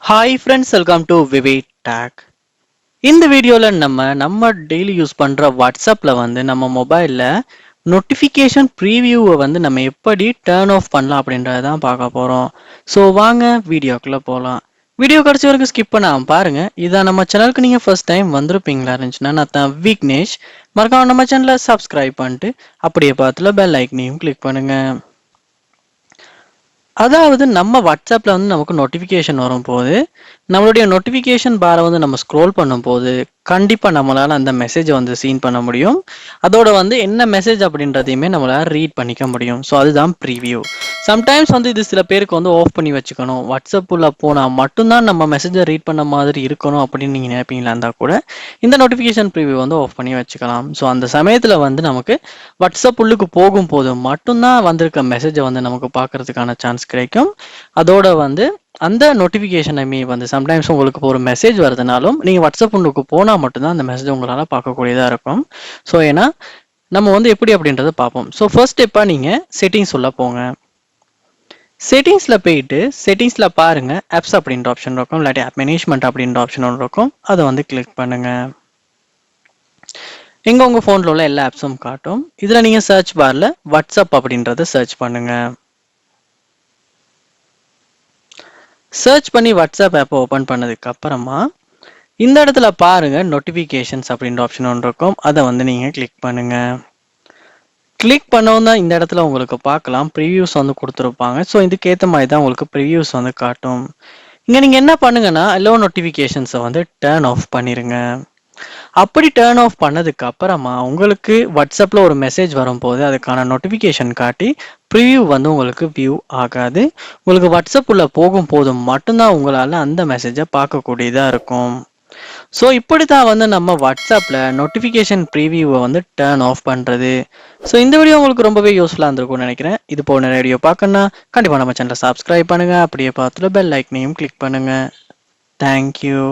Hi friends, welcome to Vivek talk. இந்த வீடியோவில் நம்ம டெய்லி யூஸ் பண்ணுற வாட்ஸ்அப்பில் நம்ம மொபைலில் நோட்டிஃபிகேஷன் ப்ரீவியூவை நம்ம எப்படி டர்ன் ஆஃப் பண்ணலாம் அப்படின்றத தான் பார்க்க போகிறோம். ஸோ வாங்க வீடியோக்குள்ளே போகலாம். வீடியோ கடைசி வரைக்கும் ஸ்கிப் பண்ணாமல் பாருங்கள். இதான் நம்ம சேனலுக்கு நீங்கள் ஃபர்ஸ்ட் டைம் வந்திருப்பீங்களா இருந்துச்சுன்னா நான் தான் விக்னேஷ். மறக்காம நம்ம சேனலை சப்ஸ்கிரைப் பண்ணிட்டு அப்படியே பார்த்துல பெல் ஐக்கனையும் கிளிக் பண்ணுங்கள். அதாவது நம்ம வாட்ஸ்அப்பில் நமக்கு நோட்டிஃபிகேஷன் வரும்போது நம்மளுடைய நோட்டிஃபிகேஷன் பாரை நம்ம ஸ்க்ரோல் பண்ணும்போது கண்டிப்பாக நம்மளால் அந்த மெசேஜை சீன் பண்ண முடியும். அதோட என்ன மெசேஜ் அப்படின்றதையுமே நம்மளால் ரீட் பண்ணிக்க முடியும். ஸோ அதுதான் ப்ரீவியூ. சம்டைம்ஸ் இது சில பேருக்கு ஆஃப் பண்ணி வச்சுக்கணும், வாட்ஸ்அப் உள்ள போனால் மட்டும்தான் நம்ம மெசேஜை ரீட் பண்ண மாதிரி இருக்கணும் அப்படின்னு நீங்கள் நினைப்பீங்களா இருந்தால் கூட இந்த நோட்டிஃபிகேஷன் ப்ரீவியூ ஆஃப் பண்ணி வச்சுக்கலாம். ஸோ அந்த சமயத்தில் நமக்கு வாட்ஸ்அப் உள்ளுக்கு போகும்போது மட்டும்தான் வந்திருக்க மெசேஜை நமக்கு பார்க்கறதுக்கான சான்ஸ் கிடைக்கும். அதோட அந்த நோட்டிஃபிகேஷனை சம்டைம்ஸ் உங்களுக்கு ஒரு மெசேஜ் வருதுனாலும் நீங்கள் வாட்ஸ்அப் உள்ளுக்கு போனால் மட்டும்தான் அந்த மெசேஜ் உங்களால் பார்க்கக்கூடியதாக இருக்கும். ஸோ ஏன்னா நம்ம எப்படி அப்படின்றத பார்ப்போம். ஸோ ஃபர்ஸ்ட் ஸ்டெப்பாக நீங்கள் செட்டிங்ஸ் உள்ள போங்க. செட்டிங்ஸில் போயிட்டு செட்டிங்ஸில் பாருங்கள், ஆப்ஸ் அப்படின்ற ஆப்ஷன் இருக்கும், இல்லாட்டி ஆப் மேனேஜ்மெண்ட் அப்படின்ற ஆப்ஷன் ஒன்று இருக்கும். அதை கிளிக் பண்ணுங்கள். இங்கே உங்கள் ஃபோனில் உள்ள எல்லா ஆப்ஸும் காட்டும். இதில் நீங்கள் சர்ச் பாரில் வாட்ஸ்அப் அப்படின்றத சர்ச் பண்ணுங்கள். சர்ச் பண்ணி வாட்ஸ்அப் ஆப்பை ஓப்பன் பண்ணதுக்கு அப்புறமா இந்த இடத்துல பாருங்க நோட்டிஃபிகேஷன்ஸ் அப்படின்ற ஆப்ஷன் ஒன்று இருக்கும். அதை நீங்கள் கிளிக் பண்ணுங்க. கிளிக் பண்ணவும் தான் இந்த இடத்துல உங்களுக்கு பார்க்கலாம் ப்ரிவியூஸ் கொடுத்துருப்பாங்க. ஸோ இதுக்கேற்ற மாதிரி தான் உங்களுக்கு ப்ரிவியூஸ் காட்டும். இங்கே நீங்கள் என்ன பண்ணுங்கன்னா எல்லோ நோட்டிஃபிகேஷன்ஸை டர்ன் ஆஃப் பண்ணிடுங்க. அப்படி டர்ன் ஆஃப் பண்ணதுக்கு அப்புறமா உங்களுக்கு வாட்ஸ்அப்பில் ஒரு மெசேஜ் வரும்போது அதுக்கான நோட்டிஃபிகேஷன் காட்டி ப்ரிவியூ உங்களுக்கு வியூ ஆகாது. உங்களுக்கு வாட்ஸ்அப் உள்ள போகும்போது மட்டும்தான் உங்களால் அந்த மெசேஜை பார்க்கக்கூடியதாக இருக்கும். ஸோ இப்படி தான் நம்ம வாட்ஸ்அப்பில் நோட்டிஃபிகேஷன் ப்ரீவியூவை டர்ன் ஆஃப் பண்ணுறது. ஸோ இந்த வீடியோ உங்களுக்கு ரொம்பவே யூஸ்ஃபுல்லாக இருந்திருக்கும்னு நினைக்கிறேன். இது போன வீடியோ பார்க்கணுன்னா கண்டிப்பாக நம்ம சேனலை சப்ஸ்கிரைப் பண்ணுங்கள். அப்படியே பார்த்துல பெல் ஐக்கனையும் கிளிக் பண்ணுங்கள். தேங்க்யூ.